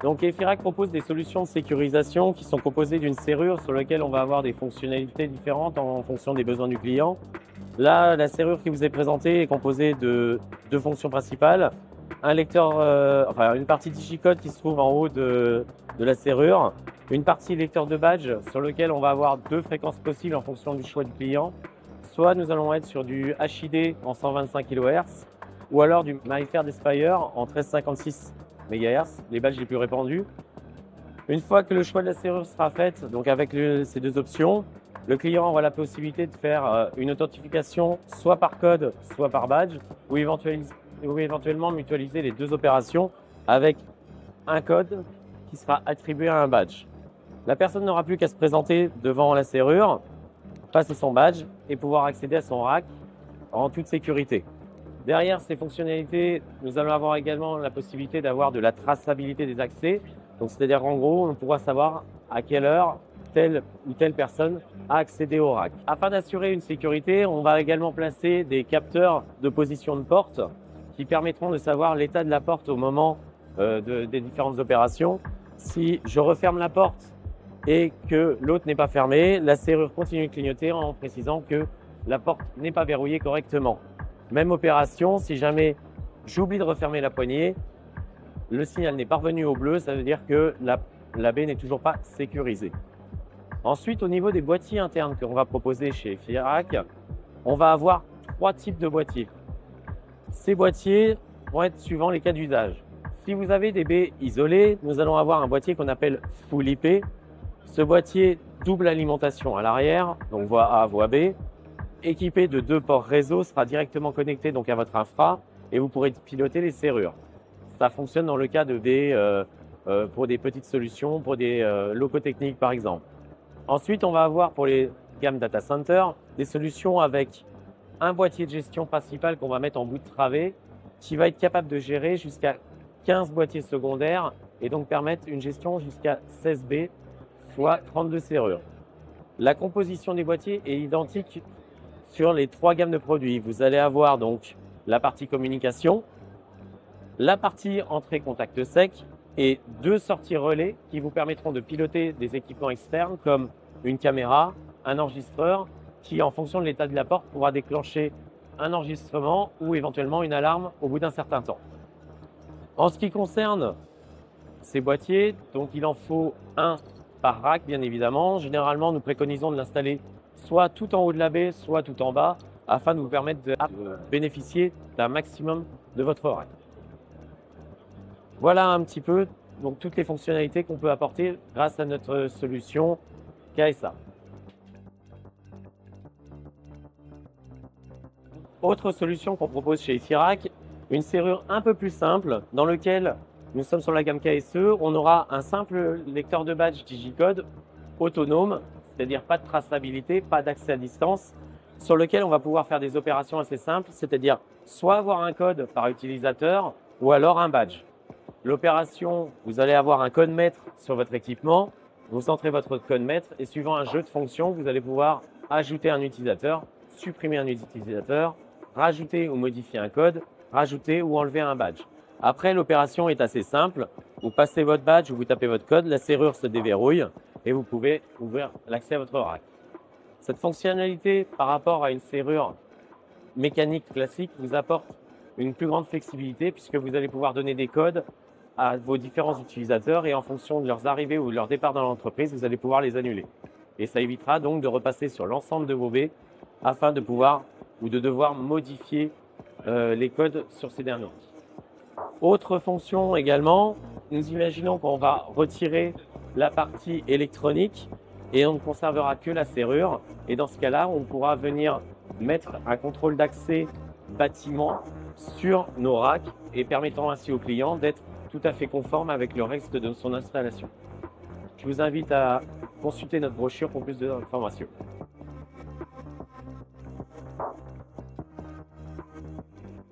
Donc Efirac propose des solutions de sécurisation qui sont composées d'une serrure sur laquelle on va avoir des fonctionnalités différentes en fonction des besoins du client. Là, la serrure qui vous est présentée est composée de deux fonctions principales. Un lecteur, enfin une partie digicode qui se trouve en haut de la serrure, une partie lecteur de badge sur lequel on va avoir deux fréquences possibles en fonction du choix du client. Soit nous allons être sur du HID en 125 kHz ou alors du MyFair d'Espire en 1356 MHz, les badges les plus répandus. Une fois que le choix de la serrure sera fait, donc avec ces deux options, le client aura la possibilité de faire une authentification soit par code, soit par badge, ou éventuellement mutualiser les deux opérations avec un code qui sera attribué à un badge. La personne n'aura plus qu'à se présenter devant la serrure, passer son badge et pouvoir accéder à son rack en toute sécurité. Derrière ces fonctionnalités, nous allons avoir également la possibilité d'avoir de la traçabilité des accès. Donc, c'est-à-dire qu'en gros, on pourra savoir à quelle heure telle ou telle personne a accédé au rack. Afin d'assurer une sécurité, on va également placer des capteurs de position de porte qui permettront de savoir l'état de la porte au moment des différentes opérations. Si je referme la porte et que l'autre n'est pas fermée, la serrure continue de clignoter en précisant que la porte n'est pas verrouillée correctement. Même opération, si jamais j'oublie de refermer la poignée, le signal n'est pas revenu au bleu, ça veut dire que la baie n'est toujours pas sécurisée. Ensuite, au niveau des boîtiers internes qu'on va proposer chez Efirac, on va avoir trois types de boîtiers. Ces boîtiers vont être suivant les cas d'usage. Si vous avez des baies isolées, nous allons avoir un boîtier qu'on appelle Full IP. Ce boîtier double alimentation à l'arrière, donc voie A, voie B, équipé de deux ports réseau, sera directement connecté donc à votre infra et vous pourrez piloter les serrures. Ça fonctionne dans le cas de baies pour des petites solutions, pour des locaux techniques par exemple. Ensuite, on va avoir pour les gammes data center des solutions avec un boîtier de gestion principal qu'on va mettre en bout de travée qui va être capable de gérer jusqu'à 15 boîtiers secondaires et donc permettre une gestion jusqu'à 16 baies, soit 32 serrures. La composition des boîtiers est identique sur les trois gammes de produits. Vous allez avoir donc la partie communication, la partie entrée contact sec et deux sorties relais qui vous permettront de piloter des équipements externes comme une caméra, un enregistreur qui, en fonction de l'état de la porte, pourra déclencher un enregistrement ou éventuellement une alarme au bout d'un certain temps. En ce qui concerne ces boîtiers, donc il en faut un par rack bien évidemment. Généralement, nous préconisons de l'installer soit tout en haut de la baie, soit tout en bas, afin de vous permettre de bénéficier d'un maximum de votre rack. Voilà un petit peu donc, toutes les fonctionnalités qu'on peut apporter grâce à notre solution KSA. Autre solution qu'on propose chez Efirac, une serrure un peu plus simple dans laquelle nous sommes sur la gamme KSE, on aura un simple lecteur de badge digicode autonome, c'est-à-dire pas de traçabilité, pas d'accès à distance, sur lequel on va pouvoir faire des opérations assez simples, c'est-à-dire soit avoir un code par utilisateur ou alors un badge. L'opération, vous allez avoir un code maître sur votre équipement, vous entrez votre code maître et suivant un jeu de fonctions, vous allez pouvoir ajouter un utilisateur, supprimer un utilisateur, rajouter ou modifier un code, rajouter ou enlever un badge. Après, l'opération est assez simple. Vous passez votre badge ou vous tapez votre code, la serrure se déverrouille et vous pouvez ouvrir l'accès à votre rack. Cette fonctionnalité par rapport à une serrure mécanique classique vous apporte une plus grande flexibilité puisque vous allez pouvoir donner des codes à vos différents utilisateurs et en fonction de leurs arrivées ou de leur départ dans l'entreprise, vous allez pouvoir les annuler. Et ça évitera donc de repasser sur l'ensemble de vos baies afin de pouvoir ou de devoir modifier les codes sur ces derniers. Autre fonction également, nous imaginons qu'on va retirer la partie électronique et on ne conservera que la serrure. Et dans ce cas-là, on pourra venir mettre un contrôle d'accès bâtiment sur nos racks et permettant ainsi au client d'être tout à fait conforme avec le reste de son installation. Je vous invite à consulter notre brochure pour plus d'informations.